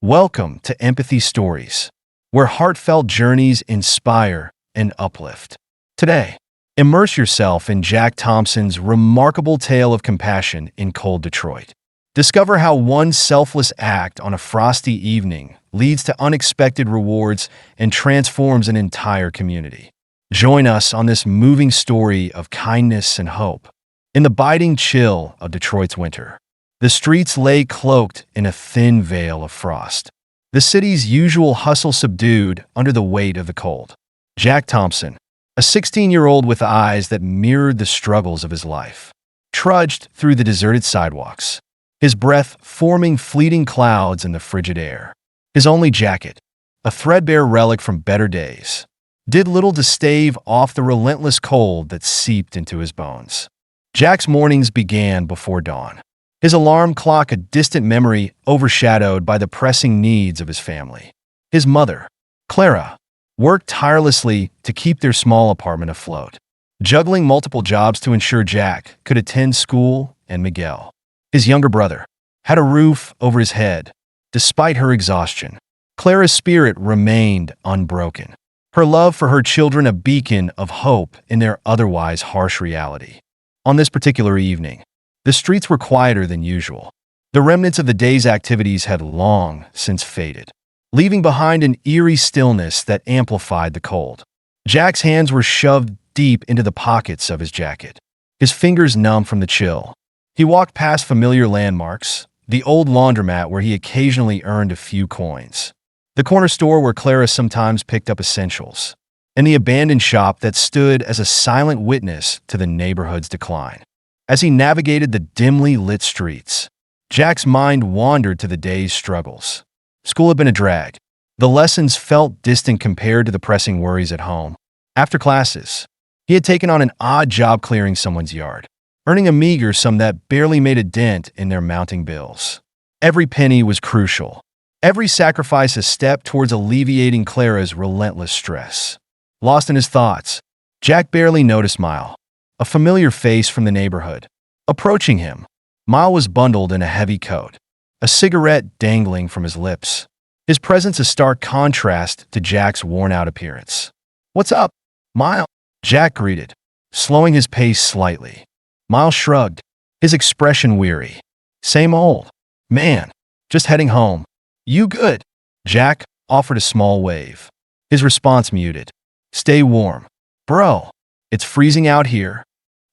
Welcome to Empathy Stories, where heartfelt journeys inspire and uplift. Today, immerse yourself in Jack Thompson's remarkable tale of compassion in cold Detroit. Discover how one selfless act on a frosty evening leads to unexpected rewards and transforms an entire community. Join us on this moving story of kindness and hope. In the biting chill of Detroit's winter, the streets lay cloaked in a thin veil of frost. The city's usual hustle subdued under the weight of the cold. Jack Thompson, a 16-year-old with eyes that mirrored the struggles of his life, trudged through the deserted sidewalks, his breath forming fleeting clouds in the frigid air. His only jacket, a threadbare relic from better days, did little to stave off the relentless cold that seeped into his bones. Jack's mornings began before dawn, his alarm clock a distant memory overshadowed by the pressing needs of his family. His mother, Clara, worked tirelessly to keep their small apartment afloat, juggling multiple jobs to ensure Jack could attend school and Miguel, his younger brother, had a roof over his head. Despite her exhaustion, Clara's spirit remained unbroken, her love for her children a beacon of hope in their otherwise harsh reality. On this particular evening, the streets were quieter than usual. The remnants of the day's activities had long since faded, leaving behind an eerie stillness that amplified the cold. Jack's hands were shoved deep into the pockets of his jacket, his fingers numb from the chill. He walked past familiar landmarks, the old laundromat where he occasionally earned a few coins, the corner store where Clara sometimes picked up essentials, and the abandoned shop that stood as a silent witness to the neighborhood's decline. As he navigated the dimly lit streets, Jack's mind wandered to the day's struggles. School had been a drag. The lessons felt distant compared to the pressing worries at home. After classes, he had taken on an odd job clearing someone's yard, earning a meager sum that barely made a dent in their mounting bills. Every penny was crucial, every sacrifice a step towards alleviating Clara's relentless stress. Lost in his thoughts, Jack barely noticed Mile, a familiar face from the neighborhood, approaching him. Mile was bundled in a heavy coat, a cigarette dangling from his lips, his presence a stark contrast to Jack's worn-out appearance. "What's up, Mile?" Jack greeted, slowing his pace slightly. Mile shrugged, his expression weary. "Same old. Man, just heading home. You good?" Jack offered a small wave, his response muted. "Stay warm. Bro, it's freezing out here."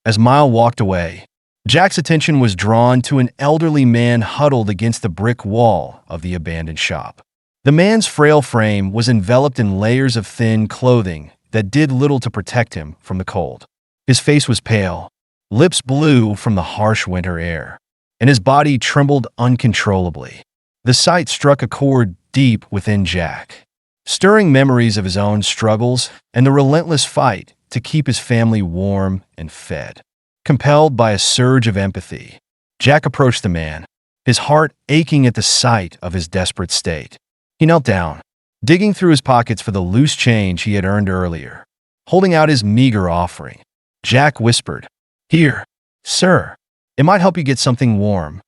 As Mile walked away, Jack's attention was drawn to an elderly man huddled against the brick wall of the abandoned shop. The man's frail frame was enveloped in layers of thin clothing that did little to protect him from the cold. His face was pale, lips blue from the harsh winter air, and his body trembled uncontrollably. The sight struck a chord deep within Jack, stirring memories of his own struggles and the relentless fight to keep his family warm and fed. Compelled by a surge of empathy, Jack approached the man, his heart aching at the sight of his desperate state. He knelt down, digging through his pockets for the loose change he had earned earlier. Holding out his meager offering, Jack whispered, "Here, sir. It might help you get something warm."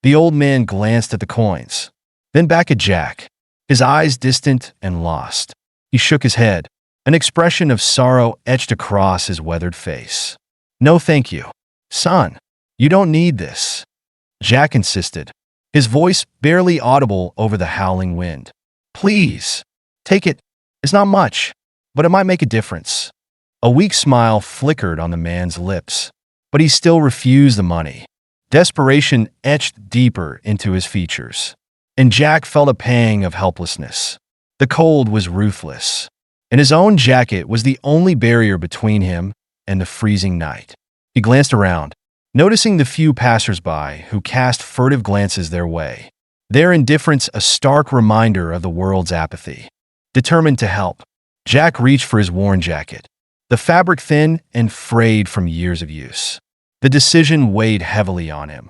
The old man glanced at the coins, then back at Jack, his eyes distant and lost. He shook his head, an expression of sorrow etched across his weathered face. "No thank you, son. You don't need this," Jack insisted, his voice barely audible over the howling wind. "Please, take it. It's not much, but it might make a difference." A weak smile flickered on the man's lips, but he still refused the money. Desperation etched deeper into his features, and Jack felt a pang of helplessness. The cold was ruthless, and his own jacket was the only barrier between him and the freezing night. He glanced around, noticing the few passers-by who cast furtive glances their way, their indifference a stark reminder of the world's apathy. Determined to help, Jack reached for his worn jacket, the fabric thin and frayed from years of use. The decision weighed heavily on him.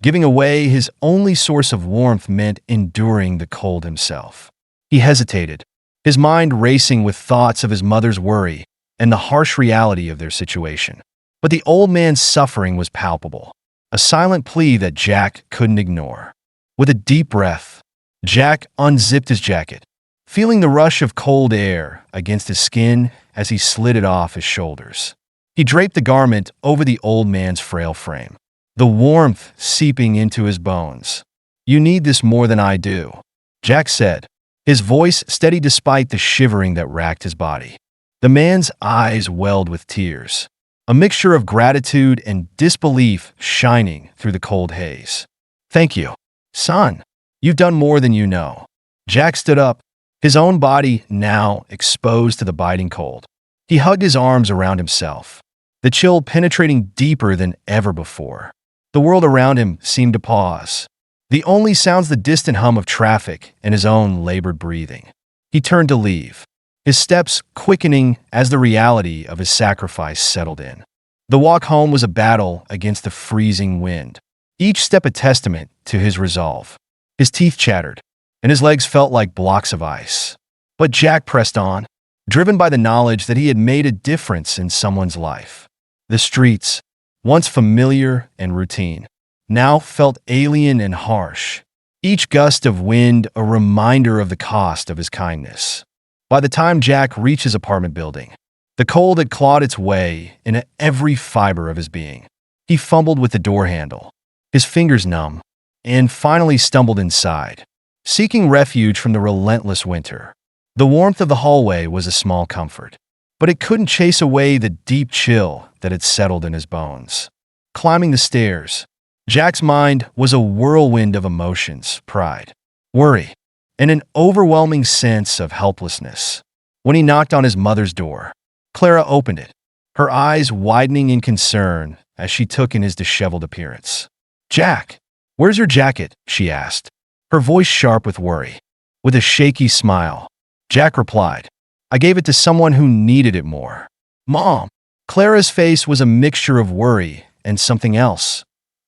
Giving away his only source of warmth meant enduring the cold himself. He hesitated, his mind racing with thoughts of his mother's worry and the harsh reality of their situation. But the old man's suffering was palpable, a silent plea that Jack couldn't ignore. With a deep breath, Jack unzipped his jacket, feeling the rush of cold air against his skin as he slid it off his shoulders. He draped the garment over the old man's frail frame, the warmth seeping into his bones. "You need this more than I do," Jack said, his voice steady despite the shivering that racked his body. The man's eyes welled with tears, a mixture of gratitude and disbelief shining through the cold haze. "Thank you, son. You've done more than you know." Jack stood up, his own body now exposed to the biting cold. He hugged his arms around himself, the chill penetrating deeper than ever before. The world around him seemed to pause. The only sounds the distant hum of traffic and his own labored breathing. He turned to leave, his steps quickening as the reality of his sacrifice settled in. The walk home was a battle against the freezing wind, each step a testament to his resolve. His teeth chattered, and his legs felt like blocks of ice. But Jack pressed on, driven by the knowledge that he had made a difference in someone's life. The streets, once familiar and routine, now felt alien and harsh, each gust of wind a reminder of the cost of his kindness. By the time Jack reached his apartment building, the cold had clawed its way into every fiber of his being. He fumbled with the door handle, his fingers numb, and finally stumbled inside, seeking refuge from the relentless winter. The warmth of the hallway was a small comfort, but it couldn't chase away the deep chill that had settled in his bones. Climbing the stairs, Jack's mind was a whirlwind of emotions, pride, worry, and an overwhelming sense of helplessness. When he knocked on his mother's door, Clara opened it, her eyes widening in concern as she took in his disheveled appearance. "Jack, where's your jacket?" she asked, her voice sharp with worry. With a shaky smile, Jack replied, "I gave it to someone who needed it more." "Mom." Clara's face was a mixture of worry and something else,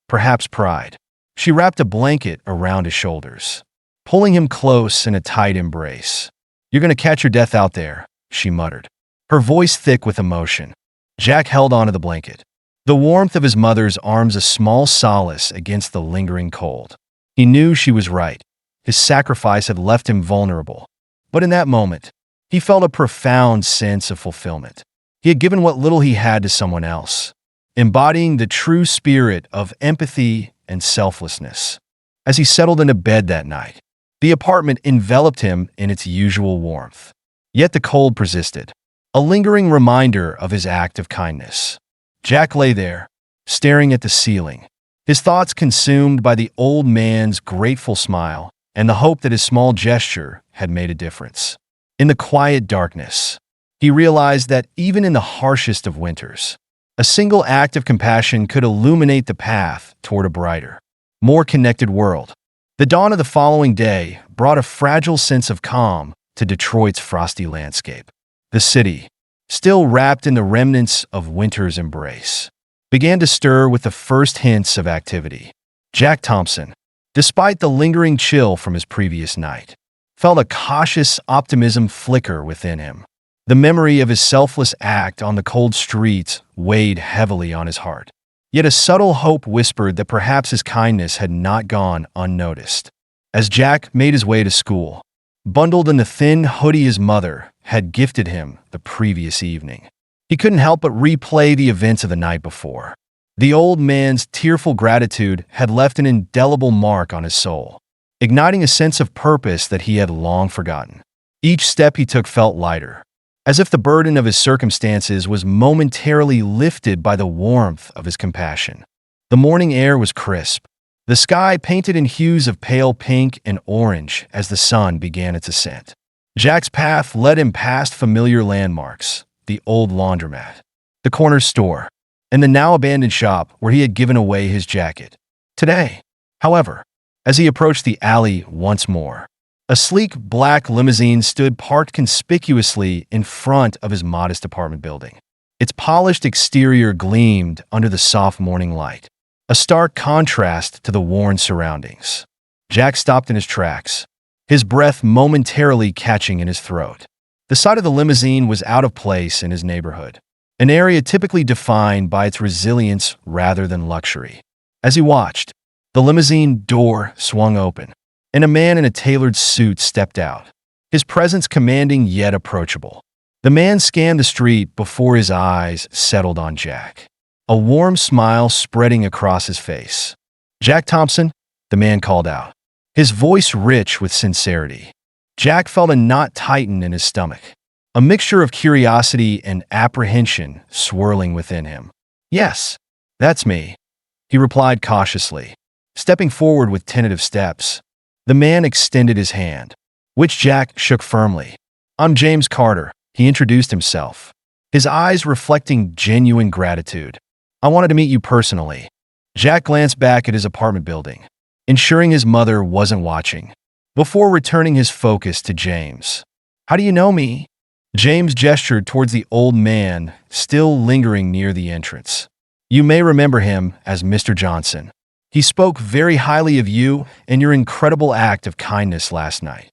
perhaps pride. She wrapped a blanket around his shoulders, pulling him close in a tight embrace. "You're going to catch your death out there," she muttered, her voice thick with emotion. Jack held onto the blanket, the warmth of his mother's arms a small solace against the lingering cold. He knew she was right. His sacrifice had left him vulnerable. But in that moment, he felt a profound sense of fulfillment. He had given what little he had to someone else, embodying the true spirit of empathy and selflessness. As he settled into bed that night, the apartment enveloped him in its usual warmth. Yet the cold persisted, a lingering reminder of his act of kindness. Jack lay there, staring at the ceiling, his thoughts consumed by the old man's grateful smile and the hope that his small gesture had made a difference. In the quiet darkness, he realized that even in the harshest of winters, a single act of compassion could illuminate the path toward a brighter, more connected world. The dawn of the following day brought a fragile sense of calm to Detroit's frosty landscape. The city, still wrapped in the remnants of winter's embrace, began to stir with the first hints of activity. Jack Thompson, despite the lingering chill from his previous night, felt a cautious optimism flicker within him. The memory of his selfless act on the cold streets weighed heavily on his heart. Yet a subtle hope whispered that perhaps his kindness had not gone unnoticed. As Jack made his way to school, bundled in the thin hoodie his mother had gifted him the previous evening, he couldn't help but replay the events of the night before. The old man's tearful gratitude had left an indelible mark on his soul, igniting a sense of purpose that he had long forgotten. Each step he took felt lighter, as if the burden of his circumstances was momentarily lifted by the warmth of his compassion. The morning air was crisp, the sky painted in hues of pale pink and orange as the sun began its ascent. Jack's path led him past familiar landmarks, the old laundromat, the corner store, and the now abandoned shop where he had given away his jacket. Today, however, as he approached the alley once more, a sleek black limousine stood parked conspicuously in front of his modest apartment building. Its polished exterior gleamed under the soft morning light, a stark contrast to the worn surroundings. Jack stopped in his tracks, his breath momentarily catching in his throat. The sight of the limousine was out of place in his neighborhood, an area typically defined by its resilience rather than luxury. As he watched, the limousine door swung open, and a man in a tailored suit stepped out, his presence commanding yet approachable. The man scanned the street before his eyes settled on Jack, a warm smile spreading across his face. "Jack Thompson," the man called out, his voice rich with sincerity. Jack felt a knot tighten in his stomach, a mixture of curiosity and apprehension swirling within him. "Yes, that's me," he replied cautiously, stepping forward with tentative steps. The man extended his hand, which Jack shook firmly. "I'm James Carter," he introduced himself, his eyes reflecting genuine gratitude. "I wanted to meet you personally." Jack glanced back at his apartment building, ensuring his mother wasn't watching, before returning his focus to James. "How do you know me?" James gestured towards the old man, still lingering near the entrance. "You may remember him as Mr. Johnson. He spoke very highly of you and your incredible act of kindness last night."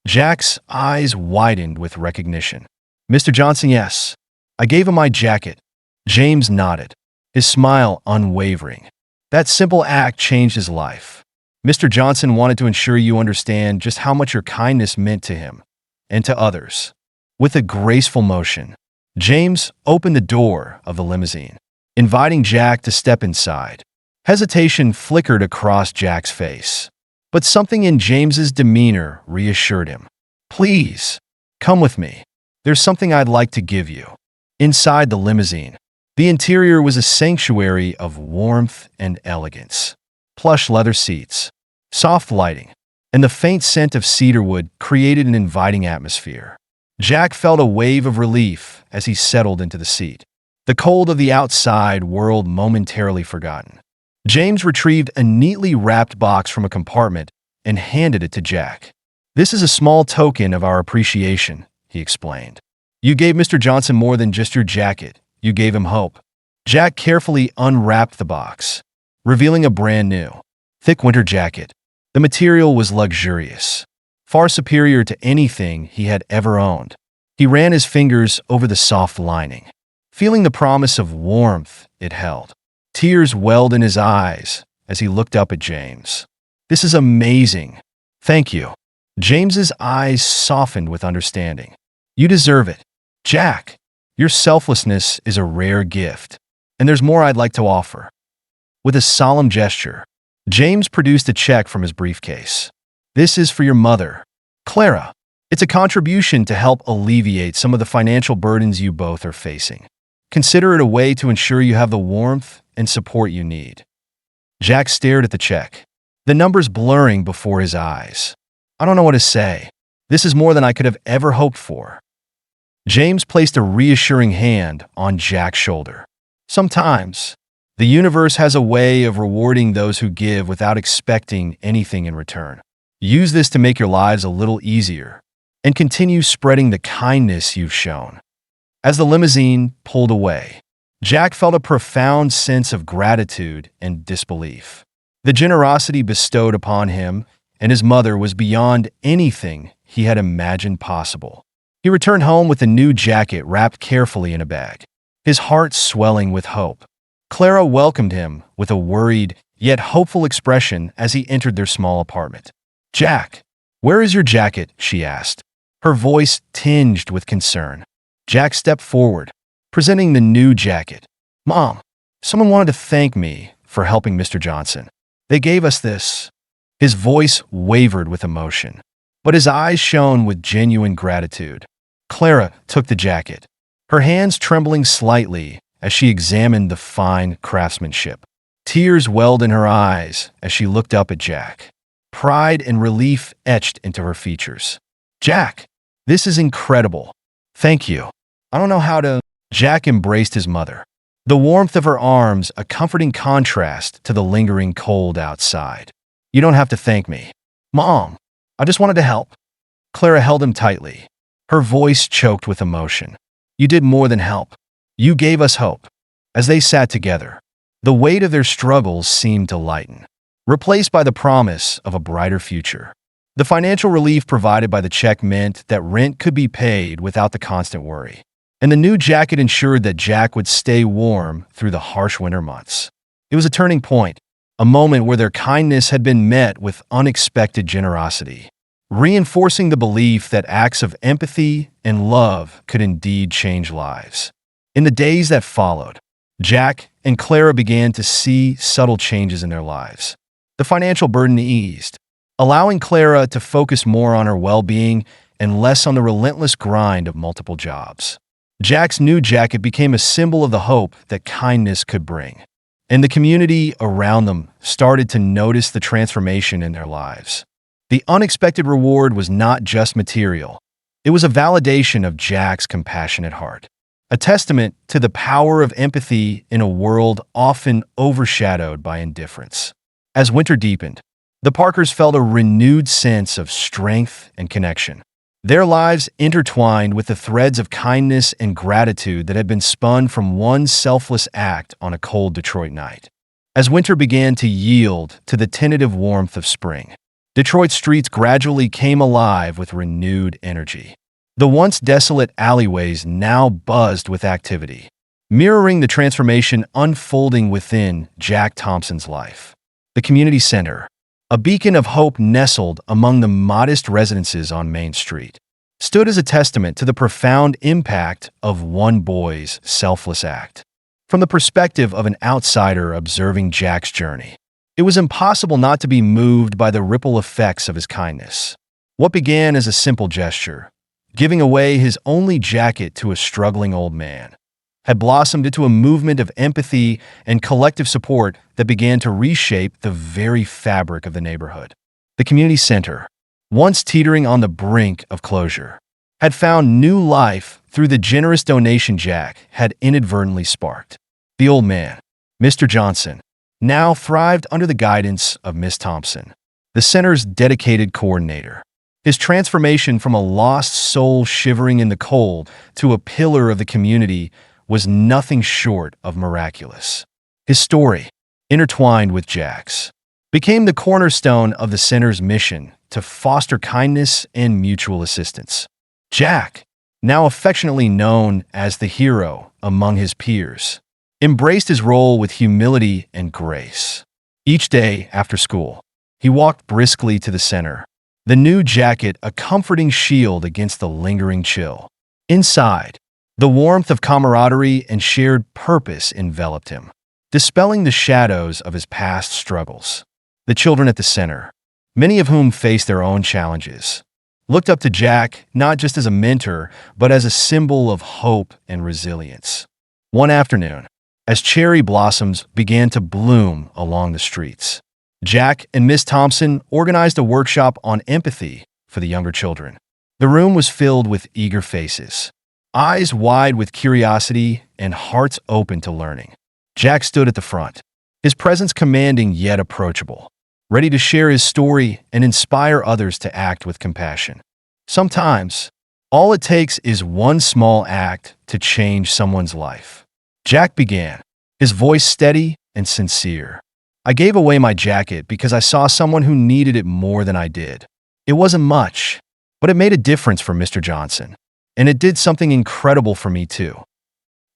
Jack's eyes widened with recognition. "Mr. Johnson, yes. I gave him my jacket." James nodded, his smile unwavering. "That simple act changed his life. Mr. Johnson wanted to ensure you understand just how much your kindness meant to him and to others." With a graceful motion, James opened the door of the limousine, inviting Jack to step inside. Hesitation flickered across Jack's face, but something in James's demeanor reassured him. "Please, come with me. There's something I'd like to give you." Inside the limousine, the interior was a sanctuary of warmth and elegance. Plush leather seats, soft lighting, and the faint scent of cedarwood created an inviting atmosphere. Jack felt a wave of relief as he settled into the seat, the cold of the outside world momentarily forgotten. James retrieved a neatly wrapped box from a compartment and handed it to Jack. "This is a small token of our appreciation," he explained. "You gave Mr. Johnson more than just your jacket. You gave him hope." Jack carefully unwrapped the box, revealing a brand new, thick winter jacket. The material was luxurious, far superior to anything he had ever owned. He ran his fingers over the soft lining, feeling the promise of warmth it held. Tears welled in his eyes as he looked up at James. "This is amazing. Thank you." James's eyes softened with understanding. "You deserve it. Jack, your selflessness is a rare gift, and there's more I'd like to offer." With a solemn gesture, James produced a check from his briefcase. "This is for your mother, Clara. It's a contribution to help alleviate some of the financial burdens you both are facing. Consider it a way to ensure you have the warmth and support you need." Jack stared at the check, the numbers blurring before his eyes. "I don't know what to say. This is more than I could have ever hoped for." James placed a reassuring hand on Jack's shoulder. "Sometimes, the universe has a way of rewarding those who give without expecting anything in return. Use this to make your lives a little easier and continue spreading the kindness you've shown." As the limousine pulled away, Jack felt a profound sense of gratitude and disbelief. The generosity bestowed upon him and his mother was beyond anything he had imagined possible. He returned home with a new jacket wrapped carefully in a bag, his heart swelling with hope. Clara welcomed him with a worried yet hopeful expression as he entered their small apartment. "Jack, where is your jacket?" she asked, her voice tinged with concern. Jack stepped forward, presenting the new jacket. "Mom, someone wanted to thank me for helping Mr. Johnson. They gave us this." His voice wavered with emotion, but his eyes shone with genuine gratitude. Clara took the jacket, her hands trembling slightly as she examined the fine craftsmanship. Tears welled in her eyes as she looked up at Jack, pride and relief etched into her features. "Jack, this is incredible. Thank you. I don't know how to—" Jack embraced his mother, the warmth of her arms a comforting contrast to the lingering cold outside. "You don't have to thank me, Mom. I just wanted to help." Clara held him tightly, her voice choked with emotion. "You did more than help. You gave us hope." As they sat together, the weight of their struggles seemed to lighten, replaced by the promise of a brighter future. The financial relief provided by the check meant that rent could be paid without the constant worry, and the new jacket ensured that Jack would stay warm through the harsh winter months. It was a turning point, a moment where their kindness had been met with unexpected generosity, reinforcing the belief that acts of empathy and love could indeed change lives. In the days that followed, Jack and Clara began to see subtle changes in their lives. The financial burden eased, allowing Clara to focus more on her well-being and less on the relentless grind of multiple jobs. Jack's new jacket became a symbol of the hope that kindness could bring, and the community around them started to notice the transformation in their lives. The unexpected reward was not just material. It was a validation of Jack's compassionate heart, a testament to the power of empathy in a world often overshadowed by indifference. As winter deepened, the Parkers felt a renewed sense of strength and connection. Their lives intertwined with the threads of kindness and gratitude that had been spun from one selfless act on a cold Detroit night. As winter began to yield to the tentative warmth of spring, Detroit's streets gradually came alive with renewed energy. The once desolate alleyways now buzzed with activity, mirroring the transformation unfolding within Jack Thompson's life. The community center, a beacon of hope nestled among the modest residences on Main Street, stood as a testament to the profound impact of one boy's selfless act. From the perspective of an outsider observing Jack's journey, it was impossible not to be moved by the ripple effects of his kindness. What began as a simple gesture, giving away his only jacket to a struggling old man, had blossomed into a movement of empathy and collective support that began to reshape the very fabric of the neighborhood. The community center, once teetering on the brink of closure, had found new life through the generous donation Jack had inadvertently sparked. The old man, Mr. Johnson, now thrived under the guidance of Miss Thompson, the center's dedicated coordinator. His transformation from a lost soul shivering in the cold to a pillar of the community was nothing short of miraculous. His story, intertwined with Jack's, became the cornerstone of the center's mission to foster kindness and mutual assistance. Jack, now affectionately known as the hero among his peers, embraced his role with humility and grace. Each day after school, he walked briskly to the center, the new jacket a comforting shield against the lingering chill. Inside, the warmth of camaraderie and shared purpose enveloped him, dispelling the shadows of his past struggles. The children at the center, many of whom faced their own challenges, looked up to Jack not just as a mentor, but as a symbol of hope and resilience. One afternoon, as cherry blossoms began to bloom along the streets, Jack and Miss Thompson organized a workshop on empathy for the younger children. The room was filled with eager faces, eyes wide with curiosity and hearts open to learning. Jack stood at the front, his presence commanding yet approachable, ready to share his story and inspire others to act with compassion. Sometimes, all it takes is one small act to change someone's life. Jack began, his voice steady and sincere. I gave away my jacket because I saw someone who needed it more than I did. It wasn't much, but it made a difference for Mr. Johnson. And it did something incredible for me too.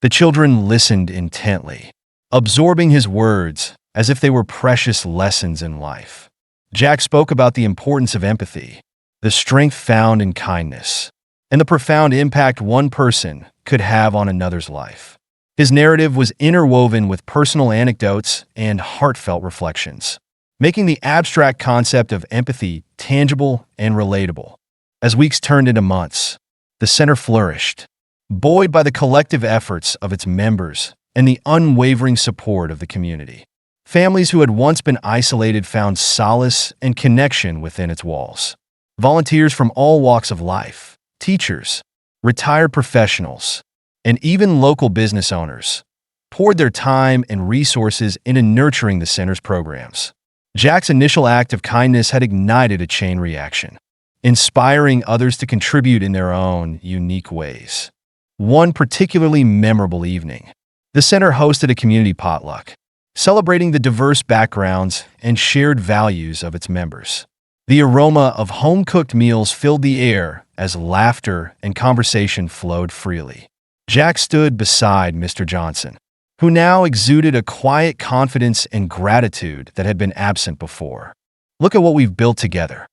The children listened intently, absorbing his words as if they were precious lessons in life. Jack spoke about the importance of empathy, the strength found in kindness, and the profound impact one person could have on another's life. His narrative was interwoven with personal anecdotes and heartfelt reflections, making the abstract concept of empathy tangible and relatable. As weeks turned into months, the center flourished, buoyed by the collective efforts of its members and the unwavering support of the community. Families who had once been isolated found solace and connection within its walls. Volunteers from all walks of life, teachers, retired professionals, and even local business owners poured their time and resources into nurturing the center's programs. Jack's initial act of kindness had ignited a chain reaction, inspiring others to contribute in their own unique ways. One particularly memorable evening, the center hosted a community potluck, celebrating the diverse backgrounds and shared values of its members. The aroma of home-cooked meals filled the air as laughter and conversation flowed freely. Jack stood beside Mr. Johnson, who now exuded a quiet confidence and gratitude that had been absent before. "Look at what we've built together,"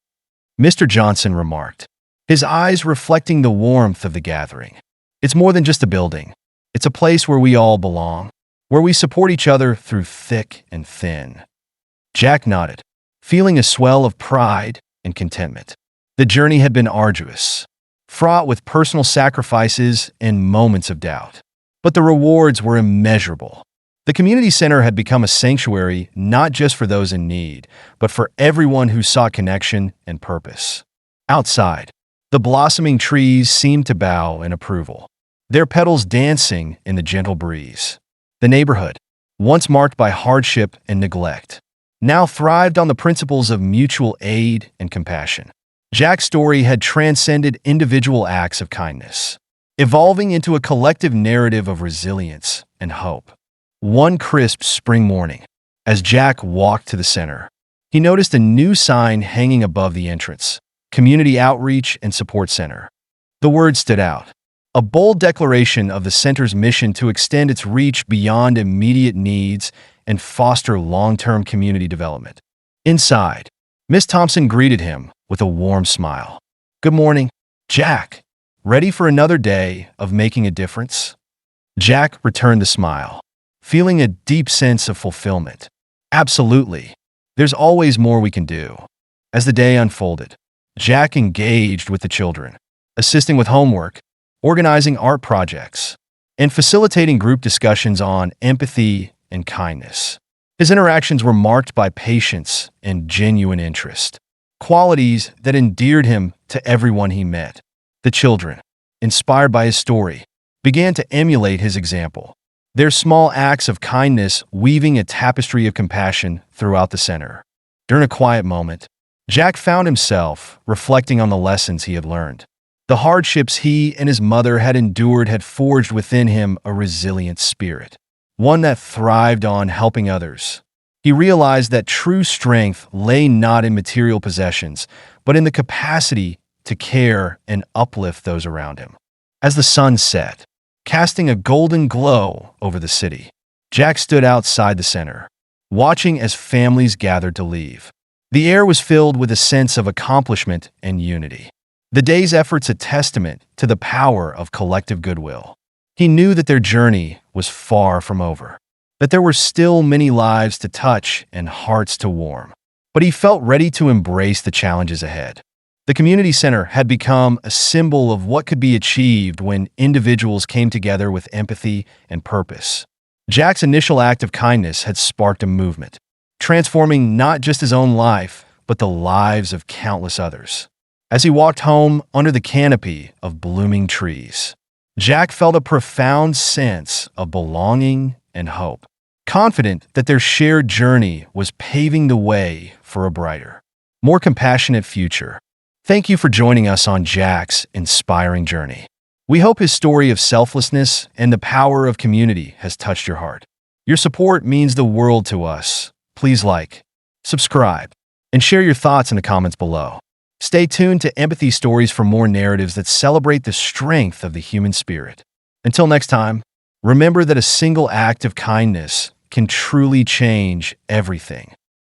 Mr. Johnson remarked, his eyes reflecting the warmth of the gathering. "It's more than just a building. It's a place where we all belong, where we support each other through thick and thin." Jack nodded, feeling a swell of pride and contentment. The journey had been arduous, fraught with personal sacrifices and moments of doubt. But the rewards were immeasurable. The community center had become a sanctuary not just for those in need, but for everyone who sought connection and purpose. Outside, the blossoming trees seemed to bow in approval, their petals dancing in the gentle breeze. The neighborhood, once marked by hardship and neglect, now thrived on the principles of mutual aid and compassion. Jack's story had transcended individual acts of kindness, evolving into a collective narrative of resilience and hope. One crisp spring morning, as Jack walked to the center, he noticed a new sign hanging above the entrance: Community Outreach and Support Center. The word stood out, a bold declaration of the center's mission to extend its reach beyond immediate needs and foster long-term community development. Inside, Miss Thompson greeted him with a warm smile. "Good morning, Jack. Ready for another day of making a difference?" Jack returned the smile, feeling a deep sense of fulfillment. "Absolutely. There's always more we can do." As the day unfolded, Jack engaged with the children, assisting with homework, organizing art projects, and facilitating group discussions on empathy and kindness. His interactions were marked by patience and genuine interest, qualities that endeared him to everyone he met. The children, inspired by his story, began to emulate his example, their small acts of kindness weaving a tapestry of compassion throughout the center. During a quiet moment, Jack found himself reflecting on the lessons he had learned. The hardships he and his mother had endured had forged within him a resilient spirit, one that thrived on helping others. He realized that true strength lay not in material possessions, but in the capacity to care and uplift those around him. As the sun set, casting a golden glow over the city, Jack stood outside the center, watching as families gathered to leave. The air was filled with a sense of accomplishment and unity, the day's efforts a testament to the power of collective goodwill. He knew that their journey was far from over, that there were still many lives to touch and hearts to warm, but he felt ready to embrace the challenges ahead. The community center had become a symbol of what could be achieved when individuals came together with empathy and purpose. Jack's initial act of kindness had sparked a movement, transforming not just his own life, but the lives of countless others. As he walked home under the canopy of blooming trees, Jack felt a profound sense of belonging and hope, confident that their shared journey was paving the way for a brighter, more compassionate future. Thank you for joining us on Jack's inspiring journey. We hope his story of selflessness and the power of community has touched your heart. Your support means the world to us. Please like, subscribe, and share your thoughts in the comments below. Stay tuned to Empathy Stories for more narratives that celebrate the strength of the human spirit. Until next time, remember that a single act of kindness can truly change everything.